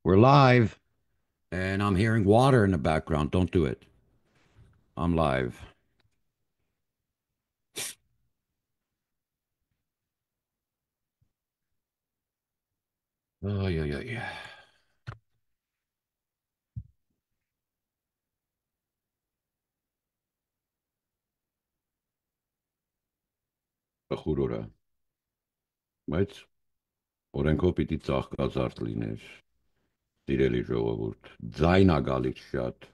We're live, and I'm hearing water in the background. Don't do it. I'm live. Oh, yeah, yeah, yeah. Խուրորը, բայց օրենքով պիտի ծաղկազարդ լիներ, սիրելի ժողովուրդ, ձայն ա գալիս շատ։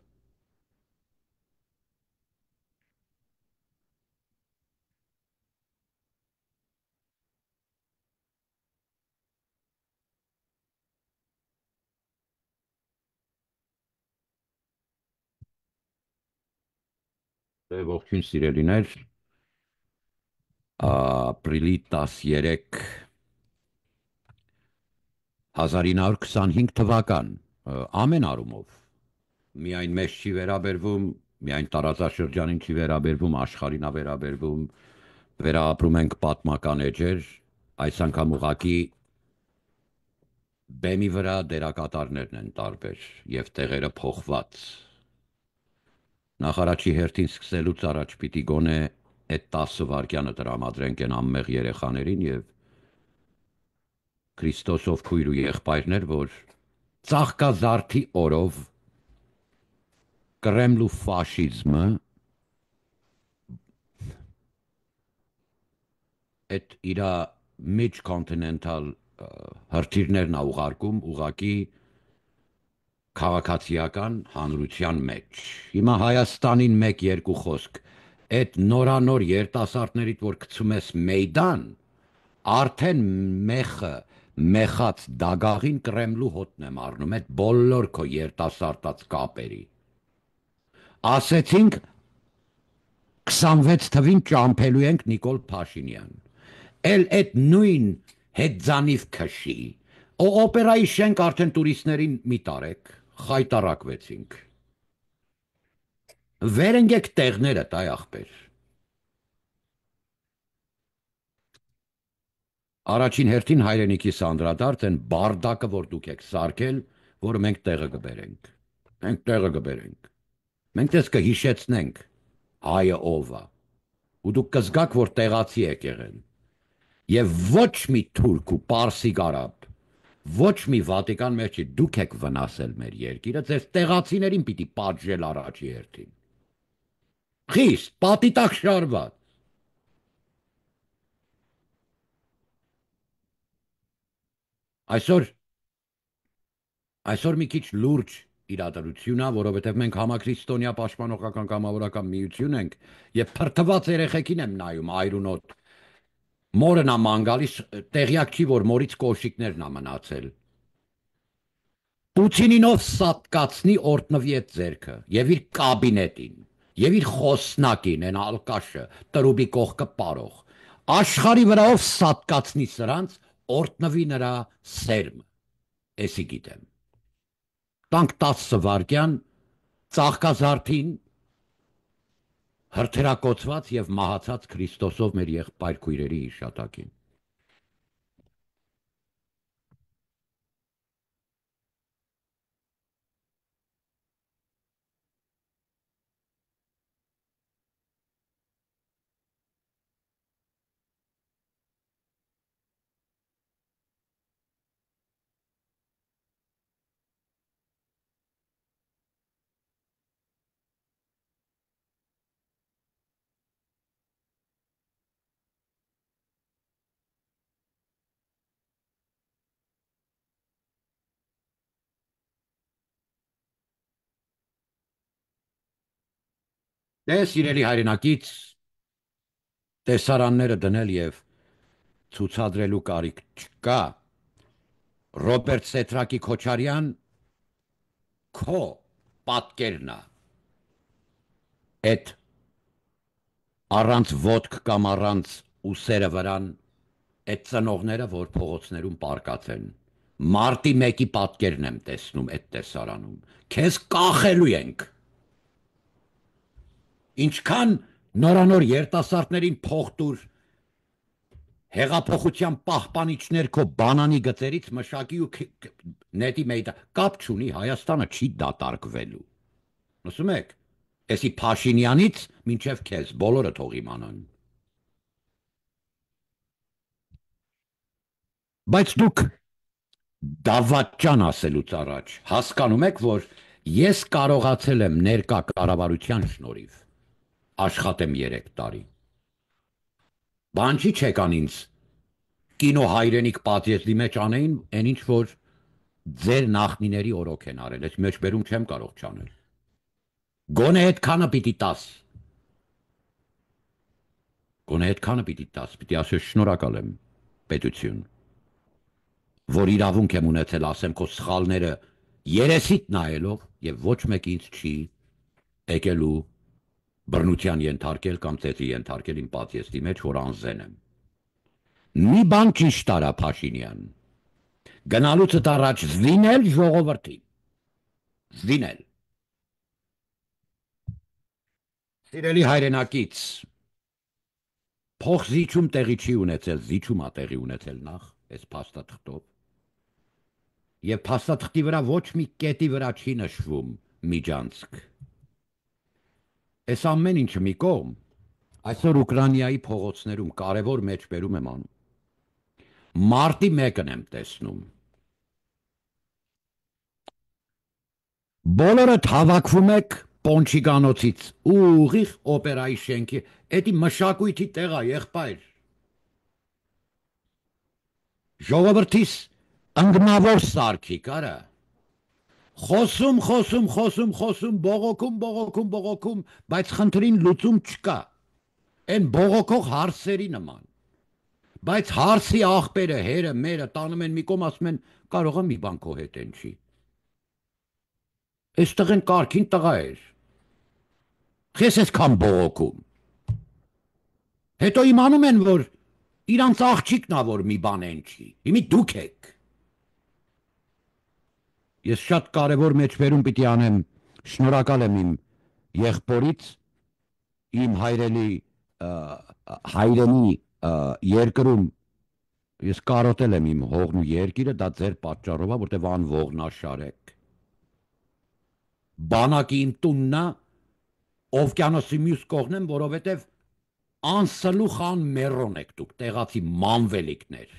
Ողջույն սիրելիներ, ապրիլի 13 1925 թվական, ամեն առումով, միայն մեզ չի վերաբերվում, միայն տարածաշրջանին չի վերաբերվում, աշխարհին ա վերաբերվում, վերապրում ենք պատմական էջեր, այս անգամ ուղակի բեմի վրա դերակատարներն են տարբեր եւ տեղերը փոխված։ Նախարարի հերթին սկսելուց առաջ պիտի գոնե այդ 10 վայրկյանը տրամադրենք են անմեղ երեխաներին եւ Քրիստոսով քույր ու եղբայրներ, որ ծաղկազարդի օրով Կրեմլու ֆաշիզմը այդ իրա mid-continental հրթիռներն ա ուղարկում ուղակի քաղաքացիական հանրության մեջ։ Հիմա Հայաստանին 1-2 խոսք, այդ նորանոր երիտասարդներից, որ գցում ես մեյդան, արդեն մեխած դագաղին Կրեմլու հոտն եմ առնում, այդ բոլոր քո երիտասարդած կապերի։ Ասեցինք 26 թվին ճամփելու ենք Նիկոլ Փաշինյան։ Էլ այդ նույն հետձանիվ քշի, օպերայի շենք արդեն տուրիստներին մի տարեք, խայտարակվեցինք։ Վերընկեք տեղները, տայ ախպեր։ Առաջին հերթին հայրենիքի սանդրադարձ են բարդակը, որ դուք եք սարքել, որը մենք տեղը կբերենք։ Մենք տեղը կբերենք։ Մենք դες կհիշեցնենք հայը ով է։ Ու դուք կզգաք, որ տեղացի եք եղել։ Եվ ոչ մի թուրք ու պարսիկ արաբ, ոչ մի Վատիկան մեր չի, դուք եք վնասել մեր երկիրը, ձեզ տեղացիներին պիտի պատժել առաջի հերթին։ Խիստ, պատի տակ շարված։ Այսօր մի քիչ լուրջ իրադարձություն է, որովհետև մենք համաքրիստոնյա պաշտպանողական կամավորական միություն ենք, եւ փրթված երեխեքին եմ նայում այրունոտ։ Մորն ա ման գալիս, տեղյակ չի, որ մորից կոշիկներն ա մնացել։ Պուտինինով սատկացնի օրտնվի այդ ձերքը եւ իր կաբինետին, եւ իր խոսնակին, այն ալկաշը, տրուբի կողքը պարող։ Աշխարի վրայով սատկացնի սրանց, օրտնվի նրա սերմը։ Էսի գիտեմ։ Տանք 10 վայրկյան ծաղկազարդին հրթիռակոծված եւ մահացած Քրիստոսով մեր եղբայր քույրերի հիշատակին։ Դե սիրելի հայրենակից տեսարանները դնել եւ ցուցադրելու կարիք չկա։ Ռոբերտ Սեթրակի Քոչարյան քո պատկերն է։ Այդ առանց ոտք կամ առանց ուսերը վրան այդ ծնողները, որ փողոցներում պարկած են։ Մարտի 1-ի պատկերն եմ տեսնում այդ տեսարանում։ Քեզ կախելու ենք։ Ինչքան նորանոր երիտասարդներին փող տուր, Հեղափոխության պահպանիչներ քո բանանի գծերից մշակի ու նետի մեյտա կապ չունի, Հայաստանը չի դատարկվելու։ Լսում եք, էսի Փաշինյանից մինչև քեզ բոլորը թող իմանան։ Բայց դուք դավաճան ասելուց առաջ հասկանում եք, որ ես կարողացել եմ ներկա կառավարության շնորհիվ աշխատեմ 3 տարի։ Բան չի չեկան ինձ կինո հայրենիք պատիեզդի մեջ անեին, այն ինչ որ ձեր նախնիների օրոք են արել, ես մեջբերում չեմ կարող չանել։ Գոնե այդքանը պիտի տաս։ Գոնե այդքանը պիտի տաս, պիտի ասես շնորհակալ եմ, պետություն, որ իրավունք եմ ունեցել ասեմ քո սխալները երեսիդ նայելով եւ ոչ մեկ ինձ չի եկելու բռնության ենթարկել կամ ծեծի ենթարկել իմ պատիեզդի մեջ, որ անզեն եմ։ Մի բան ճիշտ արա Փաշինյան, գնալուցդ առաջ զինել ժողովրդին, զինել։ Սիրելի հայրենակից, փոխզիջում տեղի չի ունեցել, զիջում ա տեղի ունեցել նախ, այս փաստաթղթով, եւ փաստաթղթի վրա ոչ մի կետի վրա չի նշվում Միջանցք։ Այս ամեն ինչը մի կողմ, այսօր Ուկրաինայի փողոցներում կարևոր մեջբերում եմ անում։ Մարտի 1-ն եմ տեսնում։ Բոլորդ հավաքվում եք Պոնչիգանոցից ու ուղիղ օպերայի շենքի, էդի մշակույթի տեղ ա, եղբայր։ Ժողովրդիս անգնավոր սարքի կարա։ Խոսում, բողոքում, բայց խնդրին լուծում չկա։ Են բողոքող հարսերի նման։ Բայց հարսի աղբերը, հերը, մերը տանում են մի կողմ, ասում են, կարող է մի բան քո հետ են չի։ Այս տղեն կարգին տղա էր։ Ես այսքան բողոքում։ Հետո իմանում են, որ իրանց աղջիկն ա, որ մի բան են չի։ Իմի դուք եք։ Ես շատ կարևոր մեջբերում պիտի անեմ, շնորհակալ եմ իմ եղբորից, իմ հայրենի երկրում ես կարոտել եմ իմ հողն ու երկիրը, դա ձեր պատճառով է, որտեվ անողնաշար եք։ Բանակի իմ տունն է, օվկիանոսի մյուս կողմն եմ, որովհետև անսլուխ անմեռոն եք դուք, տեղացի մանվելիքներ։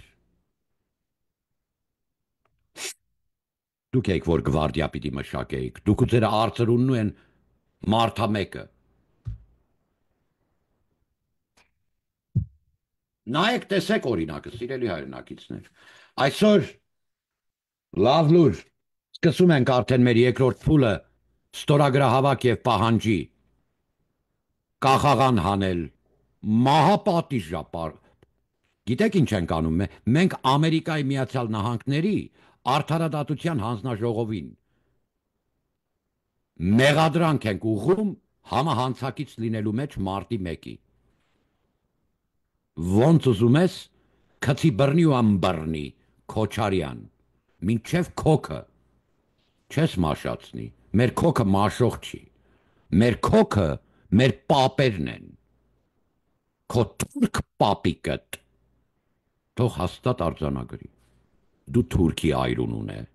Դուք եք, որ գվարդիա պիտի մշակեիք, դուք ու ձեր արծրունն են մարդամեկը։ Նայեք, տեսեք օրինակը, սիրելի հայրենակիցներ։ Այսօր լավ լուր, սկսում ենք արդեն մեր երկրորդ փուլը ստորագրահավաք եւ պահանջի կախաղան հանել, մահապատիժապար։ Գիտեք ինչ ենք անում, մենք Ամերիկայի Միացյալ Նահանգների արդարադատության հանձնաժողովին մեղադրանք ենք ուղղում համահանցակից լինելու մեջ մարտի 1-ի։ Ոնց ուզում ես, քցի բռնի ու ամբռնի, Քոչարյան, մինչև քոքը, չես մաշացնի, մեր քոքը մաշող չի, մեր քոքը մեր պապերն են, քո թուրք պապիկըտ, թող հաստատ արձանագրի, դու թուրքի այրուն ունես,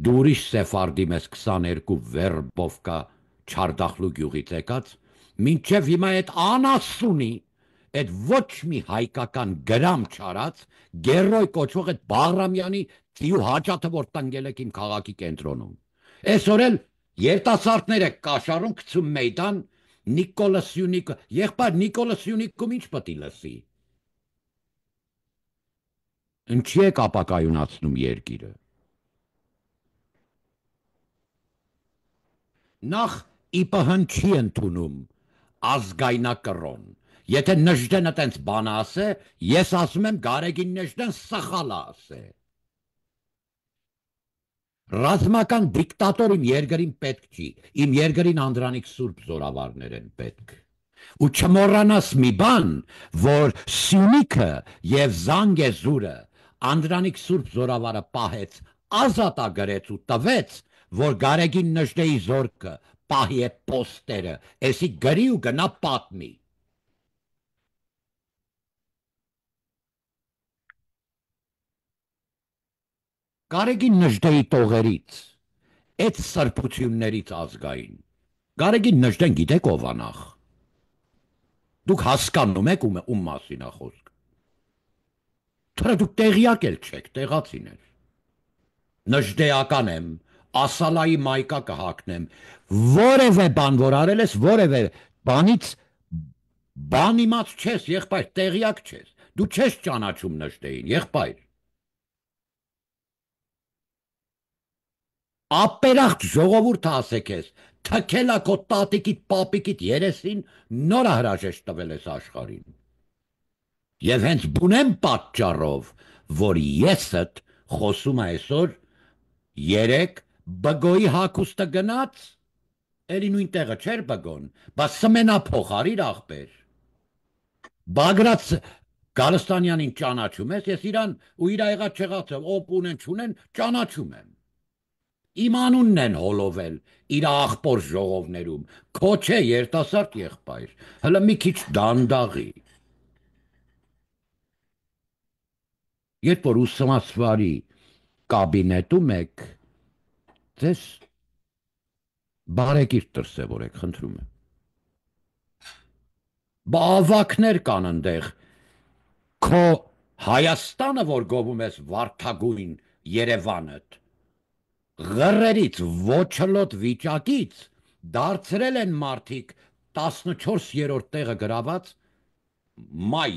դու ուրիշ սեֆարդի մեզ 22 վերբովկա չարդախլու գյուղից եկած, մինչև հիմա այդ անասունի, այդ ոչ մի հայկական գրամ չարած, գերոյ կոչվող այդ Բաղրամյանի ծիու հաճաթը, որ տնգել եք իմ քաղաքի կենտրոնում։ Այսօր էլ երիտասարդներ եք կաշառում, գցում մեյդան, Նիկոլաս Սյունիկը, եղբայր Նիկոլաս Սյունիկում ինչ պտի լսի։ Ինչի եք ապակայունացնում երկիրը։ Նախ ԻՊՀ-ն չի ընդունում ազգայնակռոն։ Եթե Նժդենը տենց բան ասե, ես ասում եմ Գարեգին Նժդեն սխալ ասե։ Ռազմական դիկտատոր իմ երկրին պետք չի, իմ երկրին Անդրանիկ Սուրբ զորավարներ են պետք։ Ու չմոռանաս մի բան, որ Սյունիքը եւ Զանգեզուրը Անդրանիկ Սուրբ զորավարը պահեց, ազատագրեց ու տվեց, որ Գարեգին Նժդեի զորքը պահի այդ պոստերը, էսի գրի ու գնա պատմի։ Կարեգի նժդեի տողերից, այդ սրբություններից ազգային, կարեգի նժդեն գիտեք ով անախ, դուք հասկանում եք ում մասին է խոսք, թրը դուք տեղյակ էլ չեք, տեղացիներ, նժդեական եմ, ասալայի մայկա կհակնեմ, որևէ բան որ արել ես, որևէ բանից բան իմաց չես, եղբայր, տեղյակ չես, դու չես ճանաչում նժդեին, եղբայր, ապերախտ ժողովուրդը ասեք ես, թքելա քո տատիկիդ, պապիկիդ երեսին, նորա հրաժեշտ տվել ես աշխարհին։ Եվ հենց բունեմ պատճառով, որ եսդ խոսում է այսօր, երեք բգոյի հակուստը գնաց, էլի նույն տեղը չէր բգոն, բա սմենա փոխարիր աղբեր։ Բագրաց Գալստանյանին ճանաչում ես, ես իրան ու իր եղած չեղածը, օպ ունեն չունեն, ճանաչում եմ։ Իմ անունն են հոլովել իր աղբոր ժողովներում, քո չէ երիտասարդ եղբայր, հələ մի քիչ դանդաղի։ Երբ որ ուսմասվարի կաբինետում եք, ձեզ բարեկիր դրսևորեք, խնդրում եմ։ Բա ավակներ կան ընդեղ, քո Հայաստանը, որ գովում ես վարդագույն Երևանդ, Ղռերից ոչլոտ վիճակից դարձրել են մարդիկ 14-րդ տեղը գրաված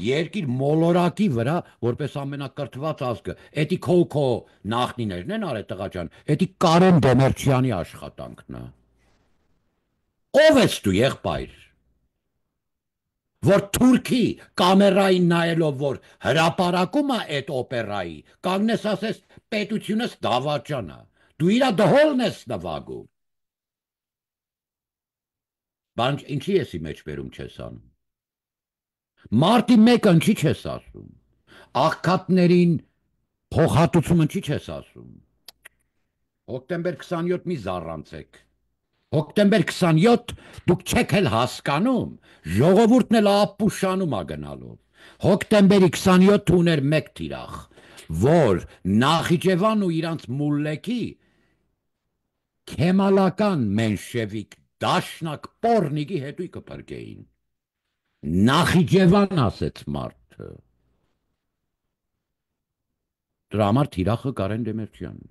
երկիր մոլորակի վրա, որպես ամենակրթված ազգը, էդի քո նախնիներն են արե տղա ջան, էդի Կարեն Դեմերչյանի աշխատանքն է։ Ով ես դու եղբայր, որ թուրքի կամերային նայելով, որ հրապարակում է այդ օպերայի, կանգնես ասես պետությունս դավաճան է, դու իրա դհոլն ես նվագում։ Բան ինչի եսի մեջ վերում չես անում։ Մարտի 1-ը ինչի չես ասում, աղքատներին փոխհատուցումը ինչի չես ասում, հոկտեմբեր 27 մի զառանցեք, հոկտեմբեր 27 դուք չեք էլ հասկանում, ժողովուրդն էլ ապուշանում է գնալով, հոկտեմբերի 27 ուներ մեկ թիրախ, որ Նախիջևան ու իրանց մուլլեքի քեմալական մենշևիկ դաշնակ պորնիկի հետույքը պրկեին, Նախիջևան ասեց մարդը, դրա համար թիրախը Կարեն Դեմերչյանն,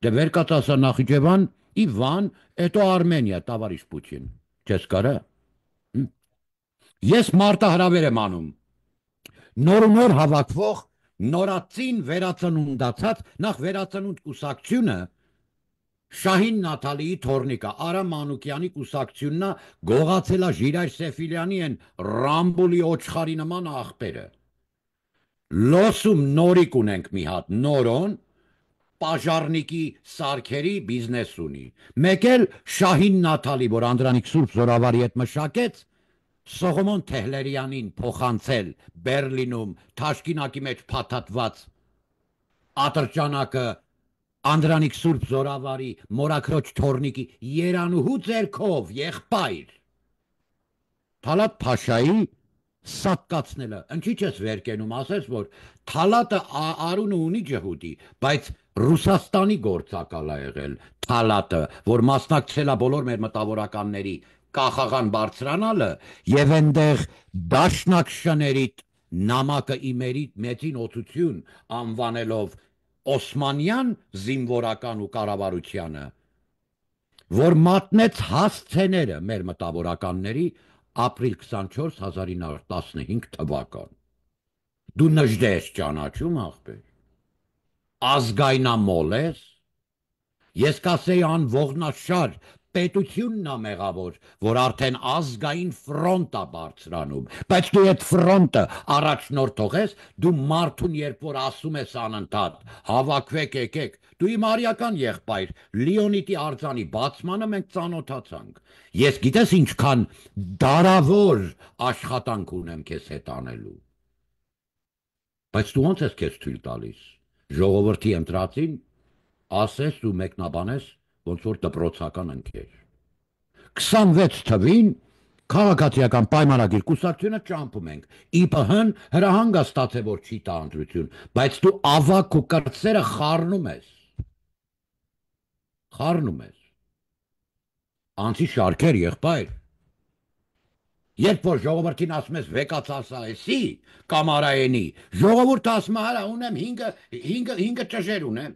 դե վեր կաց ասա Նախիջևան, Իվան, էտո Արմենիա, տավարիշ Պուտին, չես կարա, ես մարտահրավեր եմ անում, նոր ու նոր հավաքվող, նորածին վերածնունդացած, նախ վերածնունդ կուսակցությունը, Շահին Նաթալիի թորնիկա, Արամ Մանուկյանի կուսակցություննա գողացելա Ժիրայր Սեֆիլյանի են Ռամբոլի ոչխարի նման աղբերը։ Լոսում նորիկ ունենք մի հատ նորոն, պաժարնիկի սարքերի բիզնես ունի։ Մեկ էլ Շահին Նաթալի, որ Անդրանիկ Սուրբ Զորավարի հետ մշակեց, Սողոմոն Թեհլերյանին փոխանցել Բերլինում թաշկինակի մեջ փաթաթված ատրճանակը Անդրանիկ Սուրբ Զորավարի մորաքրոջ թորնիկի երանուհու ձերքով եղբայր Թալատ Փաշայի սատկացնելը, ինչի չես վեր կենում, ասես, որ Թալատը արունը ունի ջհուդի, բայց Ռուսաստանի գործակալ է եղել Թալատը, որ մասնակցել է բոլոր մեր մտավորականների կախաղան բարձրանալը եւ այնտեղ դաշնակ շներիտ նամակը իմերիտ մեծին օծություն անվանելով Օսմանյան զինվորական ու կառավարությանը, որ մատնեց հասցեները մեր մտավորականների ապրիլ 24 1915 թվական։ Դու նժդե ես ճանաչում աղբեր, ազգայնամոլ ես, ես կասեի անողնաշար պետությունն է մեղավոր, որ արդեն ազգային ֆրոնտ է բարձրանում, բայց դու այդ ֆրոնտը առաջնորդող ես, դու մարդուն երբ որ ասում ես անընդհատ, հավաքվեք եկեք, դու իմ արիական եղբայր, Լիոնիտի արձանի բացմանը մենք ծանոթացանք, ես գիտես ինչքան դարավոր աշխատանք ունեմ քեզ հետ անելու, բայց դու ոնց ես քեզ թույլ տալիս, ժողովրդի ընտրածին, ասես ու մեկնաբանես, ոնց որ դպրոցական ընկեր։ 26 թվին Քաղաքացիական պայմանագիր կուսակցությունը ճամփում ենք։ ԻՊՀ-ն հրահանգաստաց է, որ չի տա ընտրություն, բայց դու ավակ ու կրտսերը խառնում ես։ Խառնում ես։ Անցի շարքեր եղբայր։ Երբ որ ժողովրդին ասում ես վեկացասայեսի կամ արայենի, ժողովուրդը ասում է, հələ ունեմ 5 ճժեր ունեմ։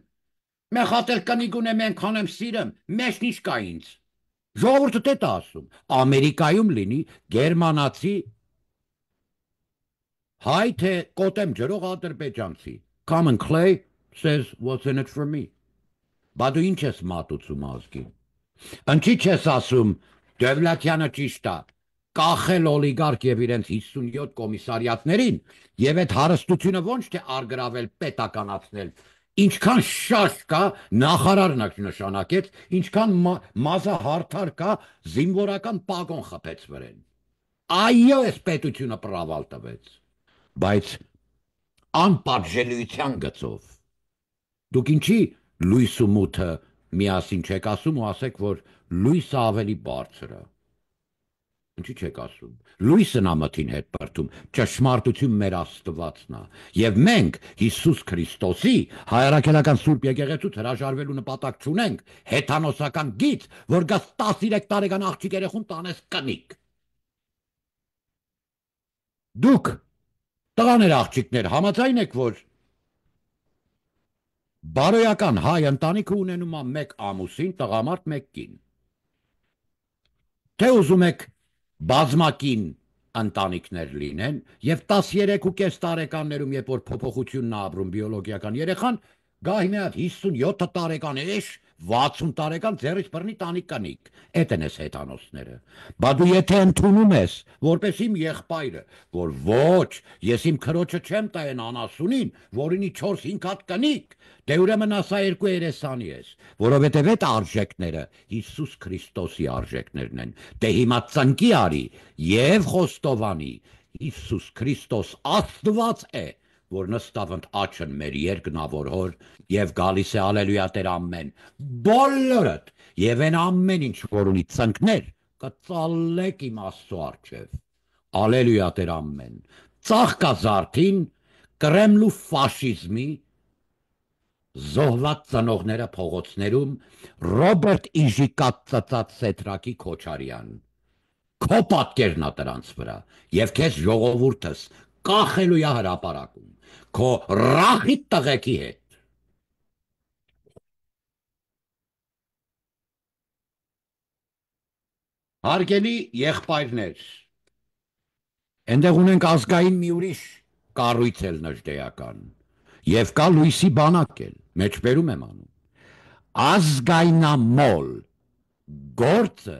Մեխատել կնիկ ունեմ, են քանեմ սիրեմ, մեջն ինչ կա ինձ։ Ժողովուրդը դե դա ասում։ Ամերիկայում լինի գերմանացի հայ թե կոտեմ ջրող ադրբեջանցի։ Common Clay says what's in it for me։ Բա դու ինչ ես մատուցում ազգին։ Ընչի չես ասում Դևլաթյանը ճիշտ է։ Կախել օլիգարք եւ իրենց 57 կոմիսարիատներին եւ այդ հարստությունը ոչ թե արգրավել պետականացնել, ինչքան շաշ կա նախարարն նշանակեց, ինչքան մազահարթար կա զինվորական պագոն խփեց վրեն։ Այո, այս պետությունը պրավալ տվեց, բայց անպատժելիության գծով։ Դուք ինչի լույս ու մութը միասին չեք ասում ու ասեք, որ լույսը ավելի բարձր է։ Ինչի չեք ասում։ Լույսն ամթին հետ բրդում, ճշմարտություն մեր Աստվածն է։ Եվ մենք Հիսուս Քրիստոսի հայրաքելական Սուրբ Եկեղեցուց հրաժարվելու նպատակ չունենք, հեթանոսական գիծ, որ գաս 13 տարեկան աղջիկ երեխուն տանես կնիկ։ Դուք տղաներ աղջիկներ համաձայն եք, որ բարոյական հայ ընտանիքը ունենում է մեկ ամուսին, տղամարդ մեկ կին։ Թե ուզում եք բազմակին ընտանիքներ լինեն եւ 13.5 տարեկաններում, երբ որ փոփոխությունն է ապրում բիոլոգիական երեխան, գահի մի հատ 57 տարեկան էշ 60 տարեկան ձեռից բռնի տանի կնիկ։ Էդ են էս հեթանոսները։ Բա դու եթե ընդունում ես, որպես իմ եղբայրը, որ ոչ, ես իմ քրոջը չեմ տա այն անասունին, որինի 4-5 հատ կնիկ, դե ուրեմն ասա երկու երեսանի ես, որովհետև այդ արժեքները Հիսուս Քրիստոսի արժեքներն են։ Դե հիմա ծնկի արի եւ խոստովանի, Հիսուս Քրիստոս Աստված է, որ նստավ ընդ աչն մեր երկնավոր հոր եւ գալիս է ալելույա Տեր ամեն բոլորդ եւ այն ամեն ինչ որ ունի ծնկներ կծալեք իմ Աստծո առջև ալելույա Տեր ամեն ծաղկազարդին Կրեմլու ֆաշիզմի զոհված ծնողները փողոցներում Ռոբերտ Իժիկատ ծծած Սեթրակի Քոչարյան քո պատկերն է դրանց վրա եւ քեզ ժողովուրդս կախելույա հրապարակում քո ռախիտ տղեկի հետ։ Հարգելի եղբայրներ, այնտեղ ունենք ազգային մի ուրիշ կառույց էլ նժդեական եւ կա լույսի բանակ էլ, մեջբերում եմ անում։ Ազգայնամոլ գործը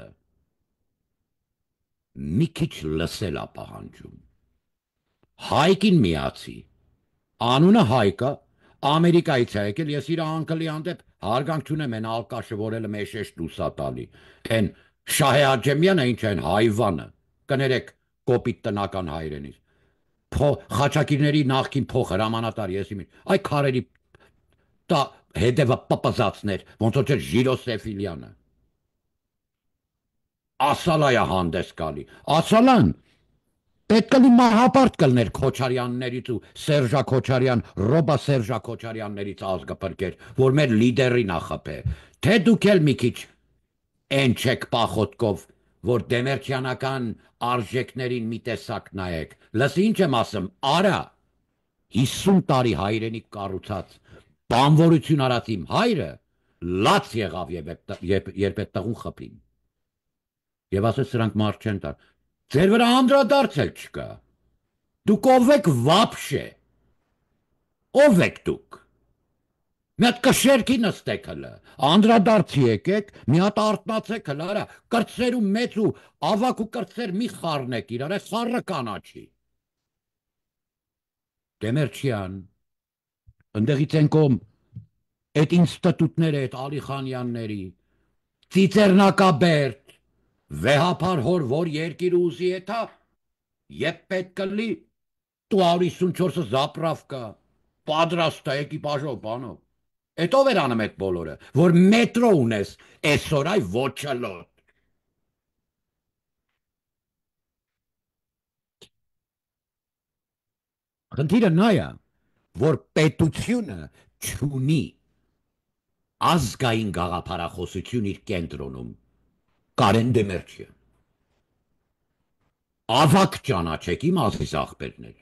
մի քիչ լսել է պահանջում։ Հայկին միացի։ Անունը Հայկա, Ամերիկայից է եկել, ես իր անկլի հանդեպ հարգանք չունեմ, այն ալկաշը, որ էլ մեշեշ դուսատալի, այն Շահե Աջեմյանը, ինչ այն հայվանը, կներեք կոպիտ տնական հայրենից, Խաչակիրների նախքին փող հրամանատար ես իմի, այ քարերի տա հետևը պպզացներ, ոնց որ Ժիրոսեֆիլյանը, Ասալայա հանդես գալի, Ասալան, պետք է մահապարտ կլներ Քոչարյաններից ու Սերժա Քոչարյան, Ռոբա Սերժա Քոչարյաններից ազգը փրկեր, որ մեր լիդերին ախփե, թե դուք էլ մի քիչ են չեք պախոտկով, որ դեմերչյանական արժեքներին մի տեսակ նայեք, լսի ինչ եմ ասում, արա, 50 տարի հայրենիք կառուցած, բանվորություն արած իմ հայրը, լաց եղավ երբ այդ տղուն խփին, եւ ասեց սրանք մարդ չեն տար, ձեր վրա անդրադարձել չկա, դուք ով եք վապշե, ով եք դուք, մի հատ կշերքի նստեք հլը, անդրադարձի եկեք, մի հատ արտնացեք հլը, արա, կրծեր ու մեծ ու ավակ ու կրծեր մի խառնեք իրար, այս խառը կանաչի, Դեմերչյան, ընդեղից են կոմ, այդ ինստիտուտները, այդ Ալիխանյանների, Ծիծերնակաբերդ, վեհապար հոր, որ երկիր ուզի էթա, եբ պետք կլի, տու 54-ը զապրավկա, պատրաստ է էկիպաժով բանով, էտով էր անում էտ բոլորը, որ մետրո ունես, էսօր այ ոչլոտ, Խնդիրը նա է, որ պետությունը չունի ազգային գաղափարախոսություն իր կենտրոնում, Կարեն Դեմերչյան։ Ավակ ճանաչեք իմ ազգիս աղբերներ,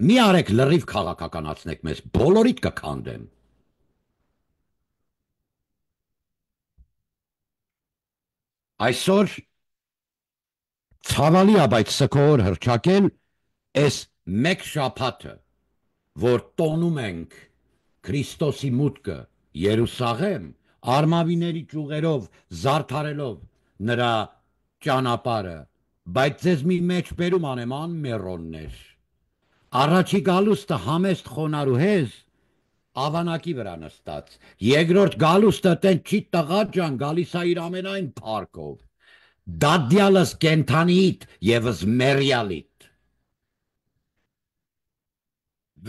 մի արեք լրիվ քաղաքականացնեք մեզ, բոլորիդ կքանդեմ։ Այսօր ցավալի է, բայց սքոր հրճակել այս մեկ շաբաթը, որ տոնում ենք Քրիստոսի մուտքը Երուսաղեմ, արմավիների ճյուղերով զարդարելով նրա ճանապարհը, բայց ձեզ մի մեջ բերում անեմ անմեռոններ։ Առաջի գալուստը համեստ խոնարհուհեզ ավանակի վրա նստած, երկրորդ գալուստը տեն չի տղա ջան, գալիս է իր ամենայն փառքով, դադյալս կենթանիիդ եւս մերյալիդ։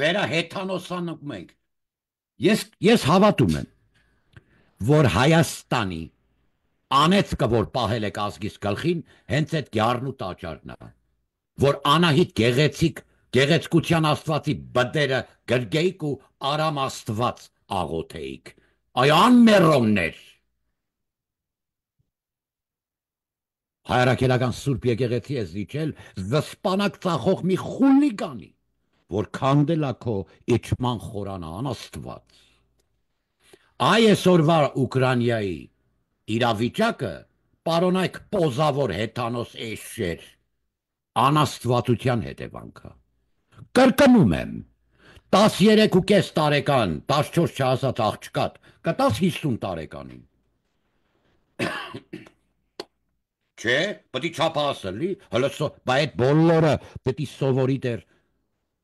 Վերա հեթանոսանում ենք։ Ես հավատում եմ, որ Հայաստանի անեծքը, որ պահել եք ազգիս գլխին, հենց այդ գյառն ու տաճարն է, որ Անահիտ գեղեցկության աստվածի բդերը գրգեիք ու Արամ աստված աղոթեիք, այ անմեռոններ։ Հայրաքելական Սուրբ եկեղեցի է զիջել զսպանակ ծախող մի խուլիգանի, որ քանդել է քո իջման խորանը անաստված։ Այ այսօրվա Ուկրաինայի իրավիճակը, պարոնայք պոզավոր հեթանոս էշեր, անաստվածության հետևանքը։ Կրկնում եմ, 13.5 տարեկան, 14 չասած աղջկատ, կտաս 50 տարեկանին։ Չէ, պետք է չափահասելի, բա այդ բոլորը պետք է սովորի դեր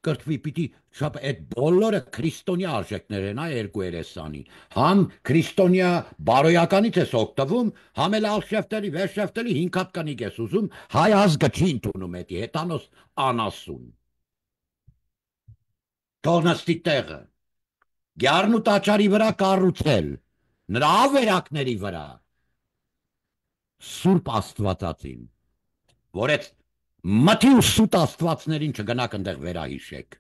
կրթվի, պիտի այդ բոլորը քրիստոնյա արժեքներ են, երկու երեսանի։ Համ քրիստոնյա բարոյականից ես օգտվում, համ էլ ալշեֆտելի, վերշեֆտելի 5 հատ կնիկ ես ուզում, հայ ազգը չի ընդունում էդի հետանոս անասուն։ Թող նստի տեղը, գյառն ու տաճարի վրա կառուցել, նրա ավերակների վրա, Սուրբ Աստվածածին, որ այդ մթի ու սուտ աստվածներին չգնաք ընդեղ վերահիշեք,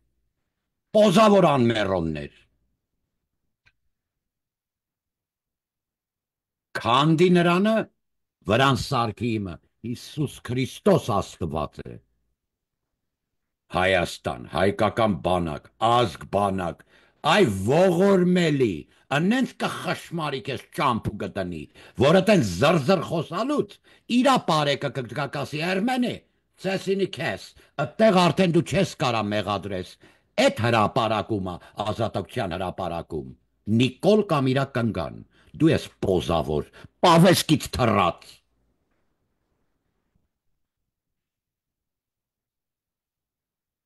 պոզավոր անմեռոններ, քանդի նրանը, վրան սարքի իմը, Հիսուս Քրիստոս Աստված է, Հայաստան, հայկական բանակ, ազգ բանակ, այ ողորմելի, ընենց կխշմարի քեզ ճամփու գտնի, որը տեն զրզր խոսալուց, իրա պարեկը կկասի Էրմենի, ցեսինի քեզ, այդտեղ արդեն դու չես կարա մեղադրես, այդ հրապարակումը, ազատության հրապարակում, Նիկոլ կամ իրա կնգան, դու ես պոզավոր, պավեսկից թռած։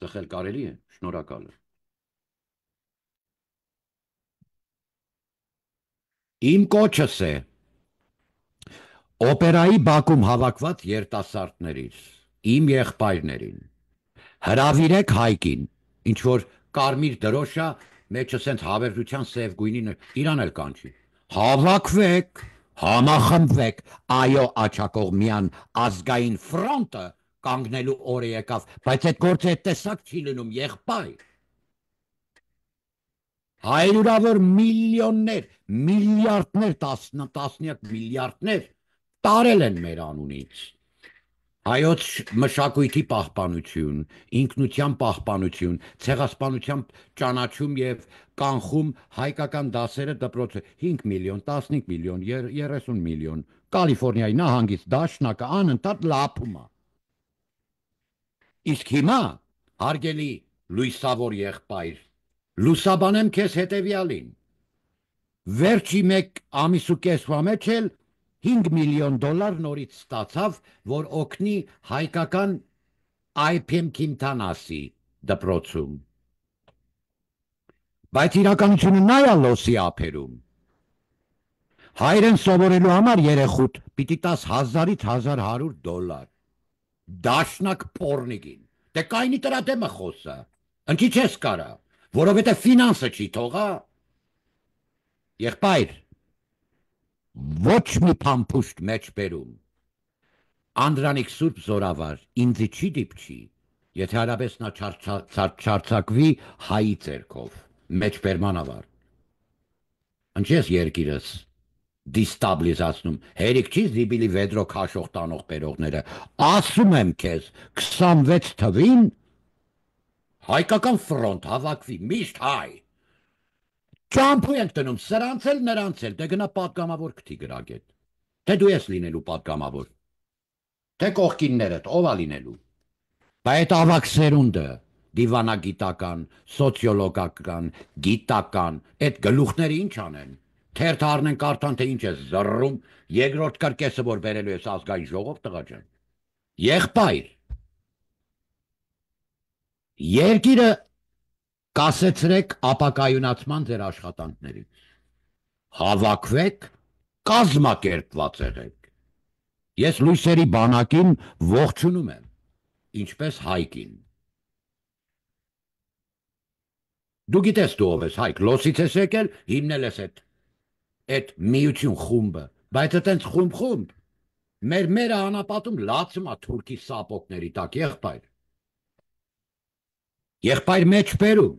Տխել կարելի է, շնորհակալ եմ։ Իմ կոչս է օպերայի բակում հավաքված երիտասարդներից, իմ եղբայրներին, հրավիրեք Հայկին, ինչ որ կարմիր դրոշա, մեջը սենց հավերժության սև գույնին, իրան էլ կանչի, հավաքվեք, համախմբվեք, այո աչակողմյան ազգային ֆրոնտը կանգնելու օրը եկավ, բայց այդ գործը այդ տեսակ չի լինում, եղբայր։ Հայրուրավոր միլիոններ, միլիարդներ, տասնյակ միլիարդներ տարել են մեր անունից։ Հայոց մշակույթի պահպանություն, ինքնության պահպանություն, ցեղասպանության ճանաչում եւ կանխում հայկական դասերը դպրոցը 5 միլիոն, 15 միլիոն, 30 միլիոն, Կալիֆոռնիայի նահանգից դաշնակը անընդհատ լափում է։ Իսկ հիմա, հարգելի լույսավոր եղբայր, լուսաբանեմ քեզ հետևյալին, վերջի մեկ ամիս ու կեսվա մեջ էլ 5 միլիոն դոլար նորից ստացավ, որ օգնի հայկական IPM Քիմթանասի դպրոցում։ Բայց իրականությունը նա է լոսի ափերում։ Հայրեն սովորելու համար երեխուտ պիտի տաս 1000-ից 1100 դոլար։ Դաշնակ փորնիկին։ Դե կայնի տրա դեմը խոսա։ Ընկի չես կարա, որովհետև ֆինանսը չի թողա։ Եղբայր, ոչ մի փամփուշտ մեջ բերում։ Անդրանիկ Սուրբ Զորավար, ինձ չի դիպչի, Եթե հարաբես նա չարցակվի հայի ձերքով, մեջբերման ավար։ Ընչես երկիրս դիստաբլիզացնում, հերիք չի զիբիլի վեդրո քաշող տանող բերողները, ասում եմ քեզ, 26 թվին հայկական ֆրոնտ հավաքվի, միշտ հայ։ Ճամփու ենք տնում, սրանց էլ նրանց էլ, դե գնա պատգամավոր քթի գրագետ, թե դու ես լինելու պատգամավոր, թե կողքիններդ, ով ա լինելու։ Բա այդ ավակ սերունդը, դիվանագիտական, սոցիոլոգական, գիտական, այդ գլուխները ինչ անեն։ Թերթ առնեն կարդան, թե ինչ է զռռում, երկրորդ կրկեսը, որ բերելու ես ազգային ժողով, տղա ջան։ Եղբայր, երկիրը կասեցրեք ապակայունացման ձեր աշխատանքներից։ Հավաքվեք, կազմակերպված եղեք։ Ես լույսերի բանակին ողջունում եմ, ինչպես Հայկին։ Դու գիտես դու ով ես, Հայկ, լոսից ես եկել, հիմնել ես այդ միություն խումբը, բայց այտենց խումբ, մեր անապատում լացում ա թուրքի սապոկների տակ, եղբայր մեջ բերում,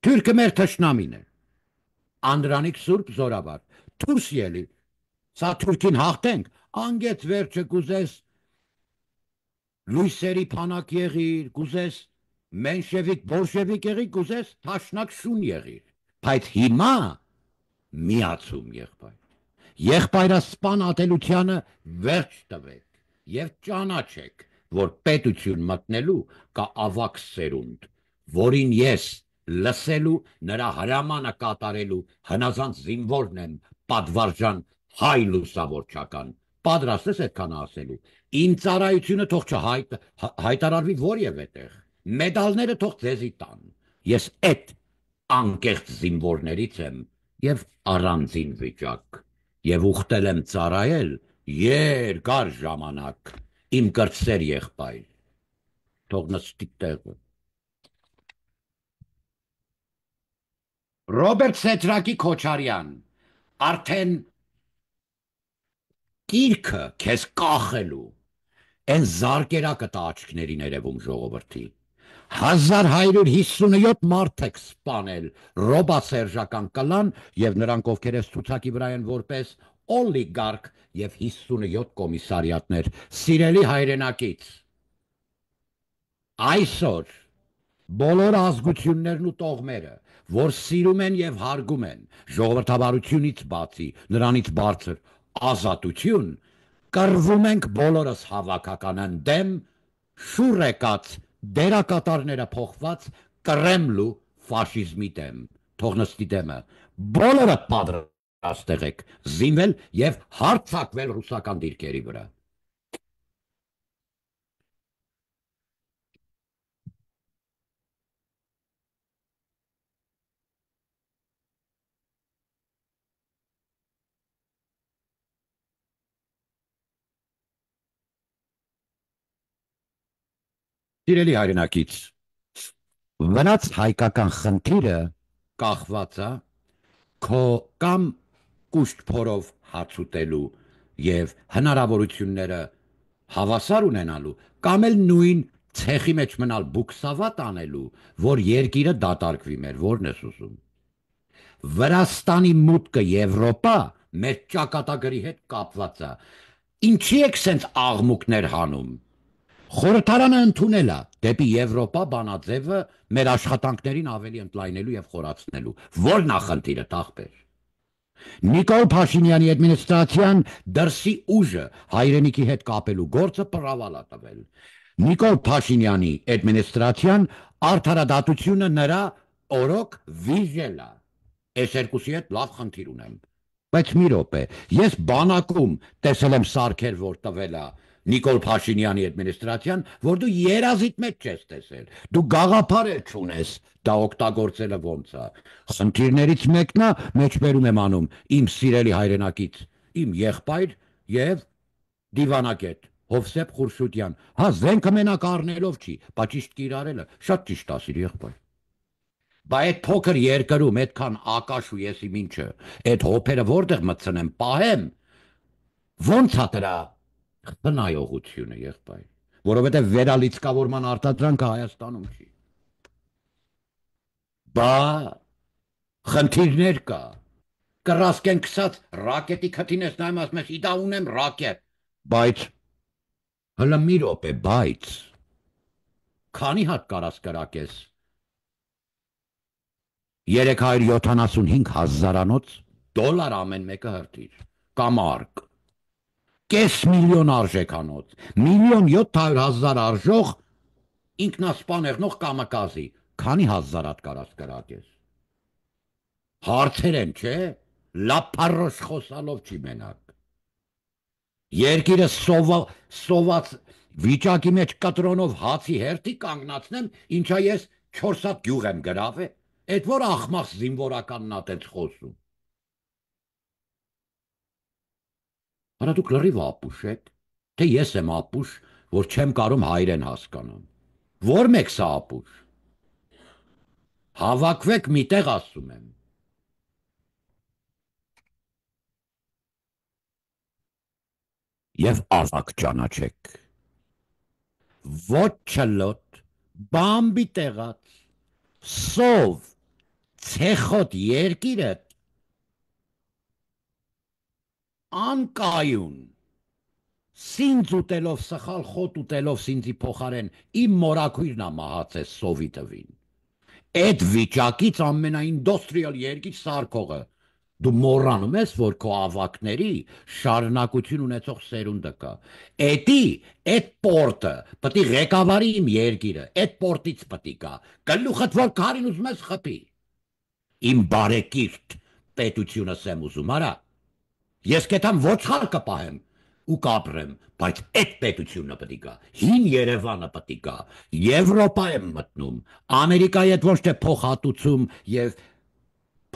թուրքը մեր թշնամին է, Անդրանիկ Սուրբ Զորավար, դուրս ելի, սա թուրքին հաղթենք, անգետ վերջը կուզես լույսերի փանակ եղիր, կուզես մենշևիկ, բոլշևիկ եղիր, կուզես թաշնակ շուն եղիր, բայց հիմա միացում եղբայր, եղբայրասպան ատելությանը վերջ տվեք և ճանաչեք, որ պետություն մտնելու կա ավակ սերունդ, որին ես լսելու, նրա հրամանը կատարելու հնազանդ զինվորն եմ, պատվարժան հայ լուսավորչական, պատրաստ ես այդքան ասելու, իմ ծառայությունը թող չհայտարարվի որևէ տեղ, մեդալները թող ձեզի տան, ես այդ անկեղծ զինվորներից եմ և առանձին վիճակ, և ուխտել եմ ծառայել երկար ժամանակ, իմ կրտսեր եղբայր, թող նստի տեղը։ Ռոբերտ Սեդրակի Քոչարյան, արդեն կիրքը քեզ կախելու, են զարկերակը տա աչքներին երևում ժողովրդի, 1157 մարդ եք սպանել ռոբասերժական կլան և նրանք ովքեր ես ցուցակի վրա են որպես օլիգարք և 57 կոմիսարիատներ, սիրելի հայրենակից, այսօր բոլոր ազգություններն ու տողմերը, որ սիրում են և հարգում են ժողովրդավարությունից բացի, նրանից բարձր ազատություն, կռվում ենք բոլորս հավաքական ընդդեմ շուռ եկած դերակատարները փոխված Կրեմլու ֆաշիզմի դեմ, թող նստի դեմը, բոլորը պատրաստ եղեք զինվել և հարձակվել ռուսական դիրքերի վրա։ Սիրելի հայրենակից, վնաց հայկական խնդիրը կախված է քո կամ կուշտ փորով հաց ուտելու և հնարավորությունները հավասար ունենալու, կամ էլ նույն ցեխի մեջ մնալ բուքսավատ անելու, որ երկիրը դատարկվի մեր, որն ես ուզում։ Վրաստանի մուտքը Եվրոպա մեր ճակատագրի հետ կապված է։ Ինչի եք սենց աղմուկներ հանում։ Խորհրդարանը ընդունել է դեպի Եվրոպա բանաձևը մեր աշխատանքներին ավելի ընդլայնելու և խորացնելու։ Ո՞րն է խնդիրը, ախպեր։ Նիկոլ Փաշինյանի administrացիան դրսի ուժը հայրենիքի հետ կապելու գործը պրավալ է տվել։ Նիկոլ Փաշինյանի administrացիան արդարադատությունը նրա օրոք վիժել է։ Այս երկուսի հետ լավ խնդիր ունեմ։ Բայց մի րոպե, ես բանակում տեսել եմ սարքեր, որ տվել է Նիկոլ Փաշինյանի administrացիան, որ դու երազիդ մեջ չես տեսել, դու գաղափար էլ չունես, դա օգտագործելը ոնց է։ Խնդիրներից մեկն է, մեջբերում եմ անում, իմ սիրելի հայրենակից, իմ եղբայր և դիվանագետ Հովսեփ Խուրշուդյան, հա զենքը մենակ առնելով չի, բա ճիշտ կիրառելը, շատ ճիշտ ասիր եղբայր։ Բա այդ փոքր երկրում այդքան ակաշ ու ես իմ ինչը, այդ հոփերը որտեղ մտցնեմ, պահեմ, ոնց է դրա խնայողությունը, եղբայր։ որովհետև վերալիցկավորման արտադրանքը Հայաստանում չի։ Բա խնդիրներ կա։ Կռասկեն քսած ռակետի քթին ես նայում ասում ես իդա ունեմ ռակետ, բայց հլը մի րոպե, բայց քանի հատ կարաս կրակես 375 հազարանոց դոլար ամեն մեկը հրթիր, կամ արկ, կես միլիոն արժեքանոց, 1.700.000 արժող ինքնասպան եղնող կամակազի, քանի հազար հատ կարաս կրակես։ Հարցեր են, չէ, լապարոշ խոսալով չի մենակ։ Երկիրը սոված վիճակի մեջ կտրոնով հացի հերթի կանգնացնեմ, ինչա ես 4 հատ գյուղ եմ գրավ է, էդ որ ախմախ զինվորականն ատեց խոսում։ Արա դուք լրիվ ապուշ եք, թե ես եմ ապուշ, որ չեմ կարում հայրեն հասկանամ։ Որ մեկ սա ապուշ։ Հավաքվեք միտեղ ասում եմ։ Եվ ավակ ճանաչեք։ Ոչ չլոտ, բամբի տեղած, սով, ցեխոտ երկիրդ, անկայուն, սինձ ուտելով, սխալ խոտ ուտելով սինձի փոխարեն, իմ մորակույրն ա մահացես սովի տվին։ Էդ վիճակից ամենաինդուստրիալ երկիր սարքողը, դու մոռանում ես, որ քո ավակների շարունակություն ունեցող սերունդը կա։ Էդի, էդ պորտը, պտի ղեկավարի իմ երկիրը, էդ պորտից պտի կա, գլուխդ որ քարին ուզում ես խփի։ Իմ բարեկիրթ պետությունս եմ ուզում, արա։ Ես կետամ ոչխար կպահեմ ու կապրեմ, բայց այդ պետությունը պտի կա, հին Երևանը պտի կա, Եվրոպա եմ մտնում, Ամերիկայի հետ ոչ թե փոխհատուցում և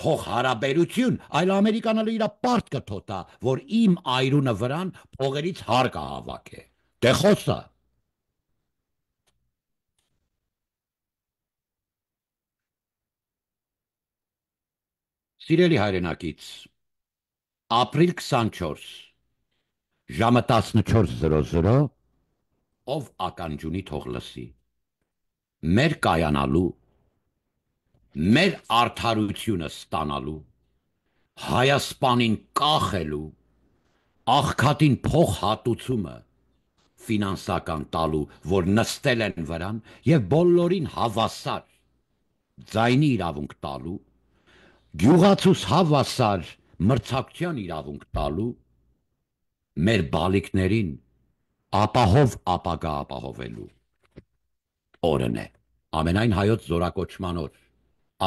փոխհարաբերություն, այլ Ամերիկան էլ իր պարտ կթոտա, որ իմ այրունը վրան փողերից հար կհավաք է։ Դե խոսա։ Սիրելի հայրենակից, ապրիլ 24, ժամը 14:00, ով ականջունի թող լսի։ Մեր կայանալու, մեր արդարությունը ստանալու, Հայաստանին կախելու, աղքատին փող հատուցումը ֆինանսական տալու, որ նստել են վրան և բոլորին հավասար ձայնի իրավունք տալու, գյուղացուս հավասար մրցակցության իրավունք տալու, մեր բալիկներին ապահով ապագա ապահովելու օրն է, ամենայն հայոց զորակոչման օր,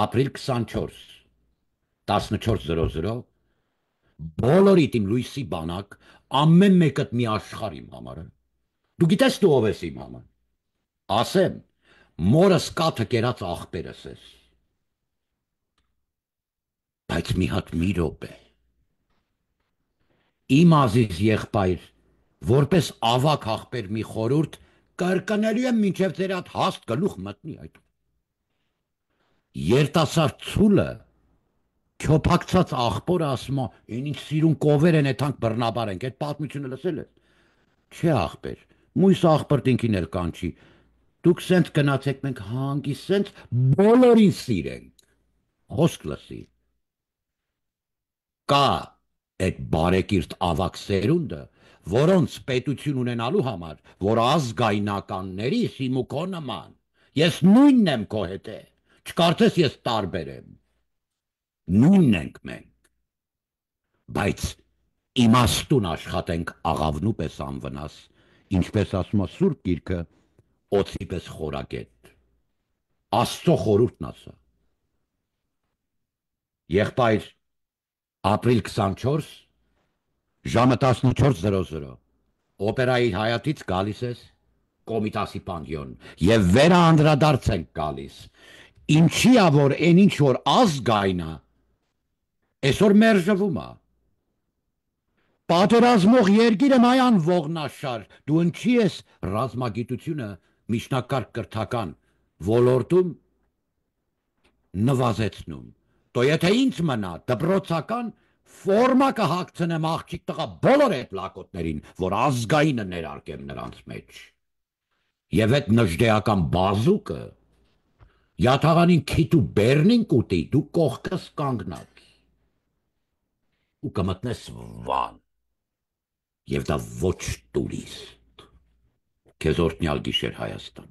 ապրիլ 24, 14:00, բոլորիդ իմ լույսի բանակ, ամեն մեկդ մի աշխարհ իմ համարը, դու գիտես դու ով ես իմ համար, ասեմ, մորս կաթը կերած աղբերս ես, բայց մի հատ մի րոպե, իմ ազիզ եղբայր, որպես ավակ աղբեր մի խորհուրդ, կրկնելու եմ մինչև ձեր հատ հաստ գլուխ մտնի այդ։ Երիտասարդ ցուլը, քյոփակցած աղբորը ասում է, ինչ սիրուն կովեր են էթանք բռնաբար ենք, այդ պատմությունը լսել ես։ Չէ աղբեր, մույս աղբրտինքին էլ կանչի, դուք սենց գնացեք, մենք հանգիստ սենց բոլորին սիրենք, խոսք լսի։ Կա այդ բարեկիրթ ավակ սերունդը, որոնց պետություն ունենալու համար, որ ազգայնականների սիմուքո նման, ես նույնն եմ քո հետ է, չկարծես ես տարբեր եմ, նույնն ենք մենք, բայց իմաստուն աշխատենք աղավնու պես անվնաս, ինչպես ասում է Սուրբ Գիրքը, օձի պես խորագետ, Աստծո խորհուրդն ասա։ Եղբայր, ապրիլ 24, ժամը 14:00, օպերայի հայատից գալիս ես Կոմիտասի պանթեոն և վերը անդրադարձ ենք գալիս, ինչի ա որ են ինչ որ ազգայնա, այսօր մերժվում ա, պատերազմող երկիրը մայան ողնաշար, դու ընչի ես ռազմագիտությունը միջնակարգ կրթական ոլորտում նվազեցնում, դո եթե ինձ մնա դպրոցական ֆորմա կհագցնեմ աղջիկ տղա բոլոր այդ լակոտներին, որ ազգայինը ներարկեմ նրանց մեջ։ Եվ այդ նժդեական բազուկը յաթաղանին քիթու բերնին կուտի, դու կողքս կանգնած ու կմտնես վան, եւ դա ոչ տուրիստ, քեզ օրհնյալ գիշեր Հայաստան։